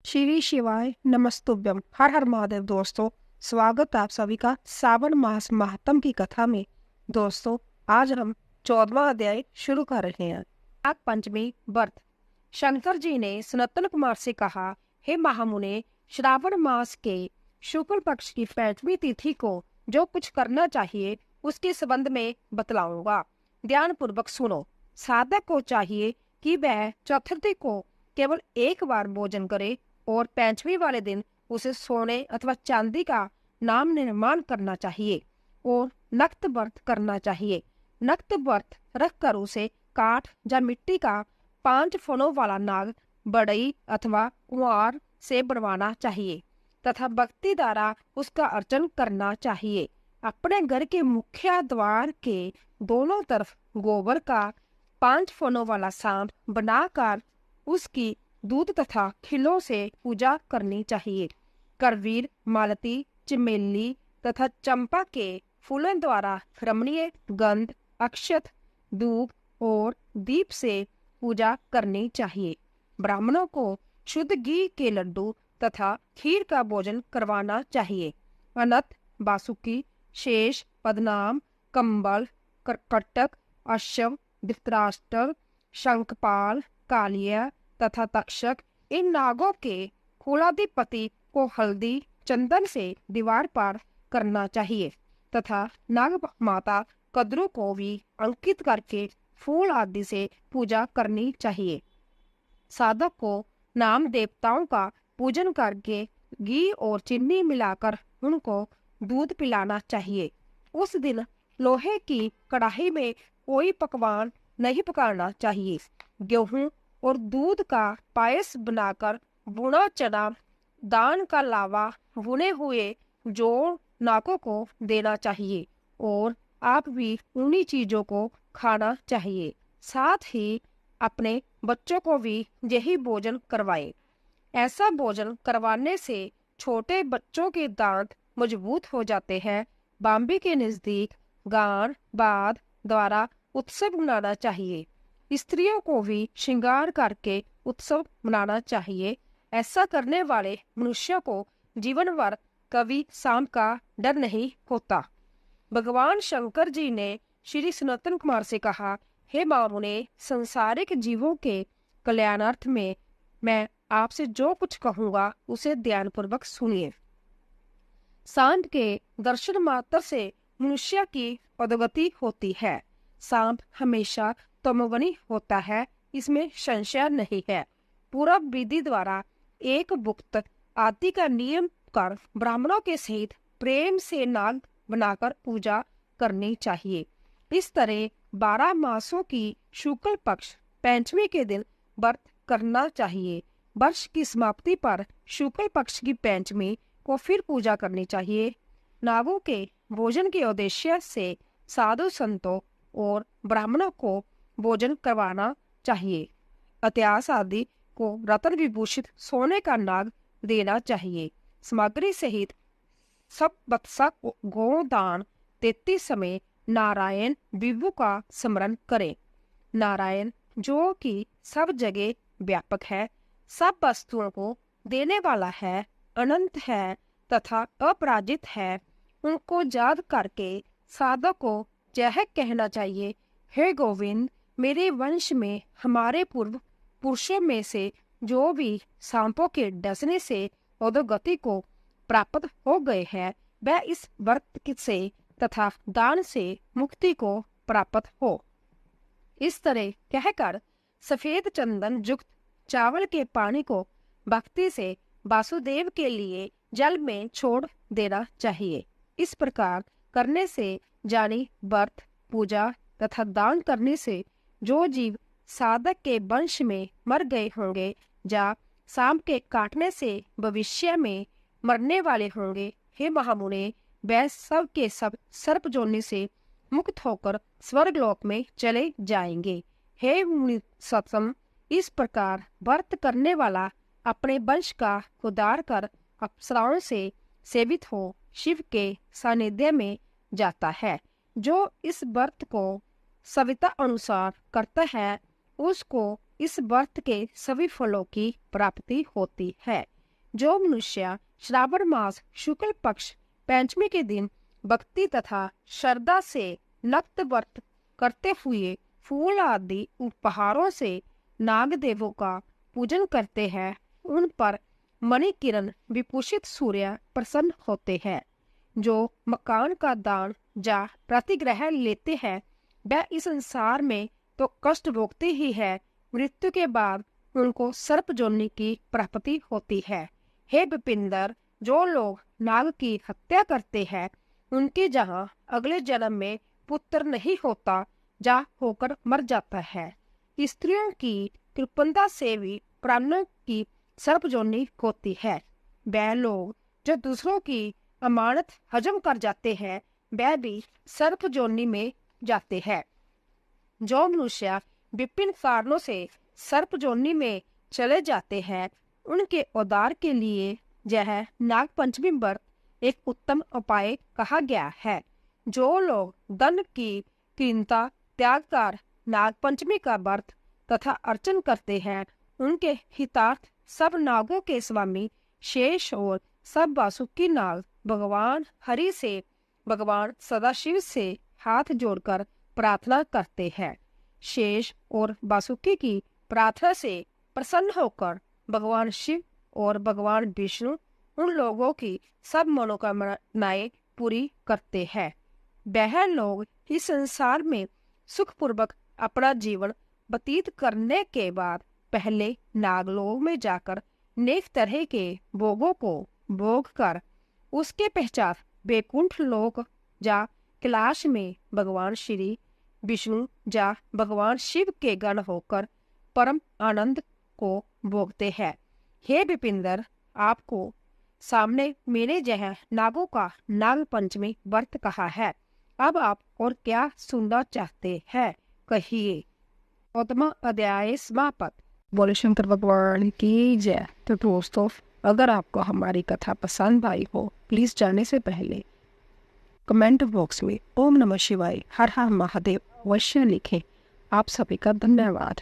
श्री शिवाय नमस्तुभ्यम। हर हर महादेव। दोस्तों, स्वागत है आप सभी का सावन मास महात्म की कथा में। दोस्तों, आज हम 14वां अध्याय शुरू कर रहे हैं। नाग पंचमी व्रत। शंकर जी ने सनातन कुमार से कहा, हे महामुने, श्रावण मास के शुक्ल पक्ष की 5वीं तिथि को जो कुछ करना चाहिए उसके संबंध में बतलाऊंगा। ध्यान पूर्वक सुनो। साधक को चाहिए कि वह चतुर्थी को केवल एक बार भोजन करे और 5वीं वाले दिन उसे सोने अथवा चांदी का नाम निर्माण करना चाहिए और नक्त व्रत करना चाहिए। नक्त व्रत रखकर उसे काठ या मिट्टी का 5 फनों वाला नाग बढ़ई अथवा कुंवार से बनवाना चाहिए तथा भक्ति द्वारा उसका अर्चन करना चाहिए। अपने घर के मुख्य द्वार के दोनों तरफ गोबर का 5 फनों वाला सांप बनाकर उसकी दूध तथा खिलों से पूजा करनी चाहिए। करवीर, मालती, चमेली तथा चंपा के फूलों द्वारा रमणीय गंध, अक्षत, धूप और दीप से पूजा करनी चाहिए। ब्राह्मणों को शुद्ध घी के लड्डू तथा खीर का भोजन करवाना चाहिए। अनत, बासुकी, शेष, पदनाम, कंबल, कर्कटक, अश्व, धृतराष्ट्र, शंखपाल, कालिया तथा तक्षक, इन नागों के कुलाधिपति को हल्दी चंदन से दीवार पर करना चाहिए तथा नाग माता कद्रू को भी अंकित करके फूल आदि से पूजा करनी चाहिए। साधक को नाम देवताओं का पूजन करके घी और चीनी मिलाकर उनको दूध पिलाना चाहिए। उस दिन लोहे की कढ़ाई में कोई पकवान नहीं पकाना चाहिए। गेहूं और दूध का पायस बनाकर भुना चना, दान का लावा, भुने हुए जोड़ नाकों को देना चाहिए और आप भी उन्हीं चीजों को खाना चाहिए। साथ ही अपने बच्चों को भी यही भोजन करवाएं। ऐसा भोजन करवाने से छोटे बच्चों के दांत मजबूत हो जाते हैं। बाम्बी के नजदीक गान बाद द्वारा उत्सव मनाना चाहिए। स्त्रियों को भी श्रृंगार करके उत्सव मनाना चाहिए। ऐसा करने वाले मनुष्य को जीवन भर कभी सांप का डर नहीं होता। भगवान शंकर जी ने श्री सनातन कुमार से कहा, हे मामुने, संसारिक जीवों के कल्याणार्थ में मैं आपसे जो कुछ कहूंगा उसे ध्यानपूर्वक सुनिए। सांप के दर्शन मात्र से मनुष्य की अधोगति होती है। सांप हमेशा तमोगुणी होता है, इसमें संशय नहीं है। पूरा विधि द्वारा एक भुक्त आदि का नियम कर ब्राह्मणों के सहित प्रेम से नाग बनाकर पूजा करनी चाहिए। इस तरह 12 मासों की शुक्ल पक्ष 5वीं के दिन व्रत करना चाहिए। वर्ष की समाप्ति पर शुक्ल पक्ष की 5वीं को फिर पूजा करनी चाहिए। नागों के भोजन के उद्देश्य से साधु संतों और ब्राह्मणों को भोजन करवाना चाहिए। इतिहास आदि को रत्न विभूषित सोने का नाग देना चाहिए। सामग्री सहित सब बत्सा गोदान 33 समय नारायण विभु का स्मरण करें। नारायण जो कि सब जगह व्यापक है, सब वस्तुओं को देने वाला है, अनंत है तथा अपराजित है, उनको याद करके साधक को यह कहना चाहिए, हे गोविंद, मेरे वंश में हमारे पूर्व पुरुषों में से जो भी सांपों के डसने से अधोगति को प्राप्त हो गए हैं, वह इस व्रत से तथा दान से मुक्ति को प्राप्त हो। इस तरह कहकर सफेद चंदन युक्त चावल के पानी को भक्ति से वासुदेव के लिए जल में छोड़ देना चाहिए। इस प्रकार करने से जानी व्रत, पूजा तथा दान करने से जो जीव साधक के वंश में मर गए होंगे या सांप के काटने से भविष्य में मरने वाले होंगे, हे महामुने, वह सब के सब सर्प जोनि से मुक्त होकर स्वर्गलोक में चले जाएंगे। हे मुनि सत्सम, इस प्रकार व्रत करने वाला अपने वंश का उद्धार कर अप्सराओं से सेवित हो शिव के सानिध्य में जाता है। जो इस व्रत को सविता अनुसार करता है उसको इस व्रत के सभी फलों की प्राप्ति होती है। जो मनुष्य श्रावण मास शुक्ल पक्ष पंचमी के दिन भक्ति तथा श्रद्धा से नक्त व्रत करते हुए फूल आदि उपहारों से नाग देवों का पूजन करते हैं, उन पर मणि किरण विभूषित सूर्य प्रसन्न होते हैं। जो मकान का दान या प्रतिग्रह लेते हैं वह इस संसार में तो कष्ट भोगते ही है, मृत्यु के बाद उनको सर्प जोनि की प्राप्ति होती है। हे विपिंदर, जो लोग नाग की हत्या करते हैं उनके जहाँ अगले जन्म में पुत्र नहीं होता जा होकर मर जाता है। स्त्रियों की कृपणता से भी प्राणों की सर्प जोनि होती है। वह लोग जो दूसरों की अमानत हजम कर जाते हैं वह भी सर्प जोनि में जाते हैं। जो मनुष्य विभिन्न कारणों से सर्प जोनि में चले जाते हैं उनके उद्धार के लिए यह नाग पंचमी व्रत एक उत्तम उपाय कहा गया है। जो लोग धन की कीमता त्याग कर नाग पंचमी का व्रत तथा अर्चन करते हैं उनके हितार्थ सब नागों के स्वामी शेष और सब वासुकी नाग भगवान हरि से भगवान सदाशिव से हाथ जोड़कर प्रार्थना करते हैं। शेष और वासुकी की प्रार्थना से प्रसन्न होकर भगवान शिव और भगवान विष्णु उन लोगों की सब मनोकामनाएं पूरी करते हैं। वह लोग इस संसार में सुखपूर्वक अपना जीवन व्यतीत करने के बाद पहले नागलोक में जाकर अनेक तरह के भोगों को भोग कर उसके पश्चात वैकुंठ लोक या कैलाश में भगवान श्री विष्णु या भगवान शिव के गण होकर परम आनंद को भोगते हैं। हे विपिंदर, आपको सामने मेरे जहाँ नागों का नाग पंचमी व्रत कहा है, अब आप और क्या सुनना चाहते हैं कहिए। 14वां अध्याय समाप्त। बोले शंकर भगवान की जय। तो दोस्तों, अगर आपको हमारी कथा पसंद आई हो प्लीज जाने से पहले कमेंट बॉक्स में ओम नमः शिवाय हर हर महादेव अवश्य लिखें। आप सभी का धन्यवाद।